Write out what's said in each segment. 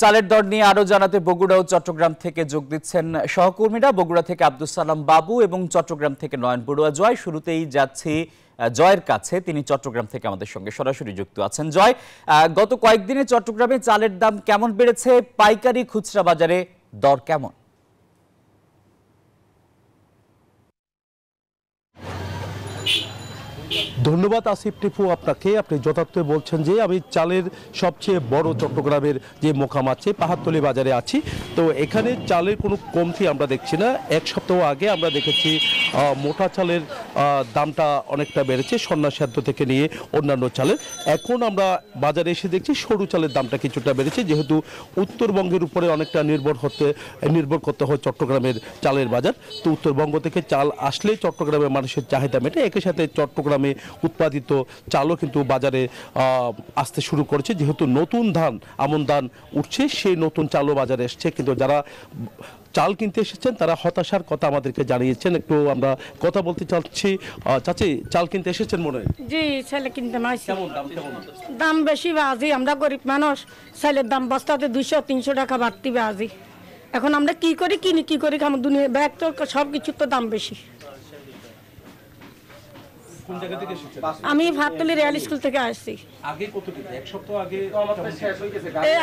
চালের দর নিয়ে আরো জানাতে বগুড়া ও চট্টগ্রাম থেকে যোগ দিচ্ছেন সহকর্মীরা। বগুড়া থেকে আব্দুস সালাম বাবু এবং চট্টগ্রাম থেকে নয়ন বড়ুয়া জয়। শুরুতেই যাচ্ছি জয়ের কাছে, তিনি চট্টগ্রাম থেকে আমাদের সঙ্গে সরাসরি যুক্ত আছেন। জয়, গত কয়েকদিনে চট্টগ্রামে চালের দাম কেমন বেড়েছে, পাইকারি খুচরা বাজারে দর কেমন? ধন্যবাদ আসিফ টিপু আপনাকে। আপনি যথার্থ বলছেন যে আমি চালের সবচেয়ে বড় চট্টগ্রামের যে মোকাম আছে পাহাড়তলী বাজারে আছি। তো এখানে চালের কোনো কমতি আমরা দেখছি না। এক সপ্তাহ আগে আমরা দেখেছি মোটা চালের দামটা অনেকটা বেড়েছে, সন্না সেদ্ধ থেকে নিয়ে অন্যান্য চালের। এখন আমরা বাজারে এসে দেখছি সরু চালের দামটা কিছুটা বেড়েছে, যেহেতু উত্তরবঙ্গের উপরে অনেকটা নির্ভর করতে হয় চট্টগ্রামের চালের বাজার। তো উত্তরবঙ্গ থেকে চাল আসলে চট্টগ্রামের মানুষের চাহিদা মেটে। একই সাথে চট্টগ্রামে উৎপাদিত চালও কিন্তু বাজারে আসতে শুরু করেছে, যেহেতু নতুন ধান আমন ধান উঠছে, সেই নতুন চালও বাজারে এসছে। কিন্তু যারা চাল কিনতে এসেছেন তারা হতাশার কথা আমাদেরকে জানিয়েছেন। একটু আমরা কথা বলতে চাচ্ছি। চাচি, চাল কিনতে এসেছেন মনে হয়? জি, ছেলে কিনতে মাইছি। কেমন দাম? দাম বেশি বাজি, আমরা গরিব মানুষ, ছেলের দাম বস্তাতে 200-300 টাকা বাড়তি বাজি। এখন আমরা কি করি, কি করি খাম, দুনিয়া ব্যাগ তো সব কিছুর তো দাম বেশি। আমি ভাততলি রিয়াল স্কুল থেকে আসছি। এক সপ্তাহ আগে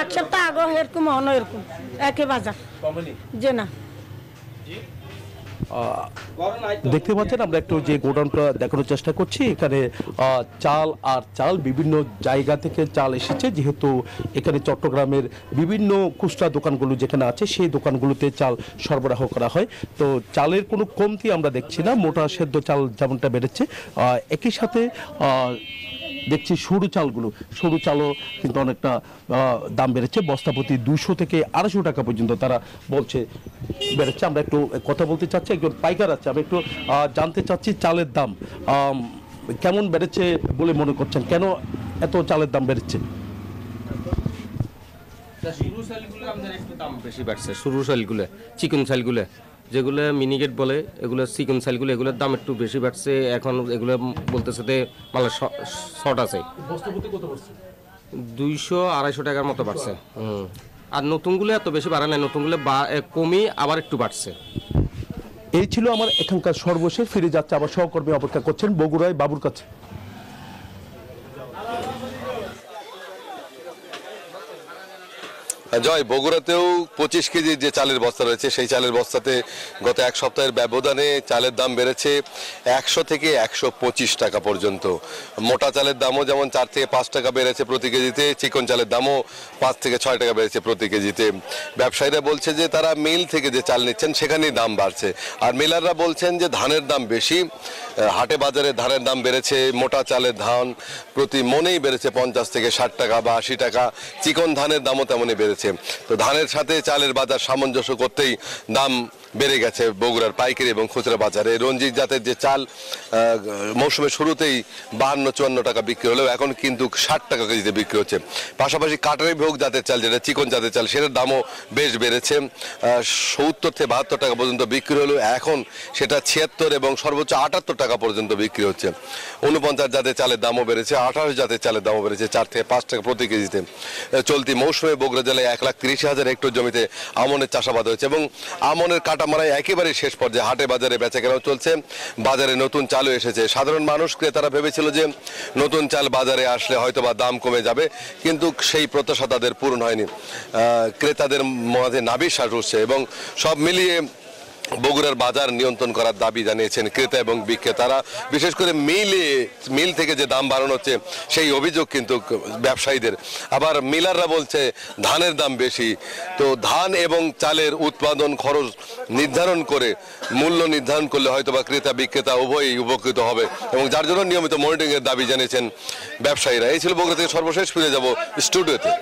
এক সপ্তাহ আগে এরকম অন্য এরকম একই বাজার যে না। দেখতে পাচ্ছেন আমরা একটু যে গোডাউনটা দেখানোর চেষ্টা করছি। এখানে চাল বিভিন্ন জায়গা থেকে চাল এসেছে, যেহেতু এখানে চট্টগ্রামের বিভিন্ন খুচরা দোকানগুলো যেখানে আছে সেই দোকানগুলোতে চাল সরবরাহ করা হয়। তো চালের কোনো কমতি আমরা দেখছি না। মোটা সেদ্ধ চাল যেমনটা বেড়েছে, একই সাথে দেখছি সরু চালও কিন্তু অনেকটা দাম বেড়েছে। বস্তাপতি 200 থেকে 250 টাকা পর্যন্ত তারা বলছে বেড়েছে। আমরা একটু কথা বলতে চাচ্ছি, একজন পাইকার আছে, আমি একটু জানতে চাচ্ছি চালের দাম কেমন বেড়েছে বলে মনে করছেন, কেন এত চালের দাম বেড়েছে? সরু চালগুলো আমাদের একটু দাম বেশি বাড়ছে। সরু চালগুলো, চিকন চালগুলো যেগুলো মিনিকেট বলে, এগুলো চিকন চালগুলো, এগুলোর দাম একটু বেশি বাড়ছে। এখন এগুলো বলতেছে যে মানে শর্ট আছে। 200-250 টাকার মতো বাড়ছে। আর নতুনগুলো এত বেশি বাড়ে না, নতুনগুলো কমই আবার একটু বাড়ছে। এই ছিল আমার এখানকার সর্বশেষ। ফিরে যাচ্ছে আবার সহকর্মী অপেক্ষা করছেন বগুড়ায় বাবুর কাছে। জয়, বগুড়াতেও 25 কেজির যে চালের বস্তা রয়েছে সেই চালের বস্তাতে গত এক সপ্তাহের ব্যবধানে চালের দাম বেড়েছে 100 থেকে 125 টাকা পর্যন্ত। মোটা চালের দামও যেমন 4 থেকে 5 টাকা বেড়েছে প্রতি কেজিতে, চিকন চালের দামও 5 থেকে 6 টাকা বেড়েছে প্রতি কেজিতে। ব্যবসায়ীরা বলছে যে তারা মিল থেকে যে চাল নিচ্ছেন সেখানেই দাম বাড়ছে, আর মিলাররা বলছেন যে ধানের দাম বেশি। হাটে বাজারে ধানের দাম বেড়েছে, মোটা চালের ধান প্রতি মনেই বেড়েছে 50 থেকে 60 টাকা বা 80 টাকা। চিকন ধানের দামও তেমনই বেড়েছে। তো ধানের সাথে চালের বাজার সামঞ্জস্য করতেই দাম বেড়ে গেছে বগুড়ার পাইকারি এবং খুচরা বাজারে। রঞ্জিত জাতের যে চাল মৌসুমের শুরুতেই 52-54 টাকা বিক্রি হলেও এখন কিন্তু 60 টাকা কেজিতে বিক্রি হচ্ছে। পাশাপাশি কাটারি ভোগ জাতের চাল, যেটা চিকন জাতের চাল, সেটার দামও বেশ বেড়েছে। 70 থেকে 72 টাকা পর্যন্ত বিক্রি হলেও এখন সেটা 76 এবং সর্বোচ্চ 78 টাকা পর্যন্ত বিক্রি হচ্ছে। 49 জাতের চালের দামও বেড়েছে, 28 জাতের চালের দামও বেড়েছে 4 থেকে 5 টাকা প্রতি কেজিতে। চলতি মৌসুমে বগুড়া জেলায় 1,30,000 হেক্টর জমিতে আমনের চাষাবাদ হয়েছে এবং আমনের কাটামারায় একেবারে শেষ পর্যায়ে। হাটে বাজারে বেচাকেনাও চলছে, বাজারে নতুন চালও এসেছে। সাধারণ মানুষ ক্রেতারা ভেবেছিল যে নতুন চাল বাজারে আসলে হয়তোবা দাম কমে যাবে, কিন্তু সেই প্রত্যাশা তাদের পূরণ হয়নি। ক্রেতাদের মাঝে নাভিশ্বাস উঠছে এবং সব মিলিয়ে বগুড়ার বাজার নিয়ন্ত্রণ করার দাবি জানিয়েছেন ক্রেতা এবং বিক্রেতারা। বিশেষ করে মিল থেকে যে দাম বাড়ানো হচ্ছে সেই অভিযোগ কিন্তু ব্যবসায়ীদের। আবার মিলাররা বলছে ধানের দাম বেশি। তো ধান এবং চালের উৎপাদন খরচ নির্ধারণ করে মূল্য নির্ধারণ করলে হয়তোবা ক্রেতা বিক্রেতা উভয়ই উপকৃত হবে, এবং যার জন্য নিয়মিত মনিটরিংয়ের দাবি জানিয়েছেন ব্যবসায়ীরা। এই ছিল বগুড়া থেকে সর্বশেষ। ফিরে যাব স্টুডিওতে।